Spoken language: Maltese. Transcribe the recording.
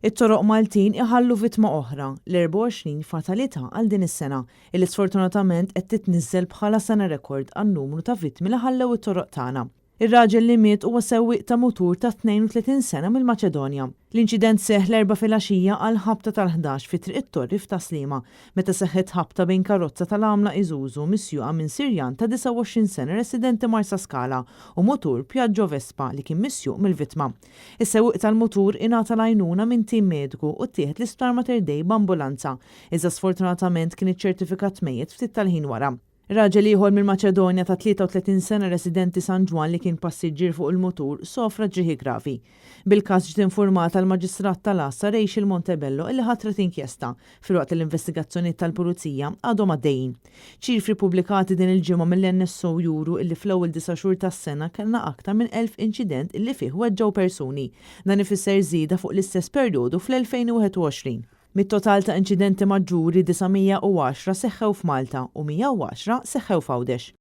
It-toroq Maltin iħallu vittma oħra, l-24 fatalità għal din is-sena, illi sfortunatament qed titniżżel bħala sena rekord għan-numru ta' vittmi li ħallew it-toroq tagħna. Ir-raġel li miet huwa sewwieq ta' mutur ta' 32 sena mill-Maċedonja. L-inċident seħħ l-4 filgħaxija għal ħabta tal-11 fi triq it-Torri f'Taslima, meta seħħet ħabta bejn karozza tal-għamla Isuzu misjuqa minn Sirjan ta' 29 sena residenti Marsa Scala u mutur Piaggio Vespa li kien misjuq mill-vittma. Is-sewwieq tal-mutur ingħata l-għajnuna minn tim mediku u ttieħed l-isptar Mater Dei b'ambulanza, iżda sfortunatament kien iċċertifikat mejjed ftit tal-ħin wara. Raġel ieħor mill-Maċedonja ta' 33 sena residenti San Ġwan li kien passiġġier fuq il-mutur sofra ġrieħi gravi. Bil-każ ġiet informata l-Maġistrat tal-Assa Rachel Montebello illi ħatret inkjesta filwaqt l-investigazzjonijiet tal-Pulizija għadhom għaddejjin. Ċifri pubblikati din il-ġimgħa mill-NSO juru illi fl-ewwel 9 xhur tas-sena kellna aktar minn 1000 inċident illi fih weġġew persuni. Dan ifisser żieda fuq l-istess perjodu fl-2021. Mit-total ta' inċidenti maġġuri 910 seħħew f'Malta u 110 seħħew f'Għawdex.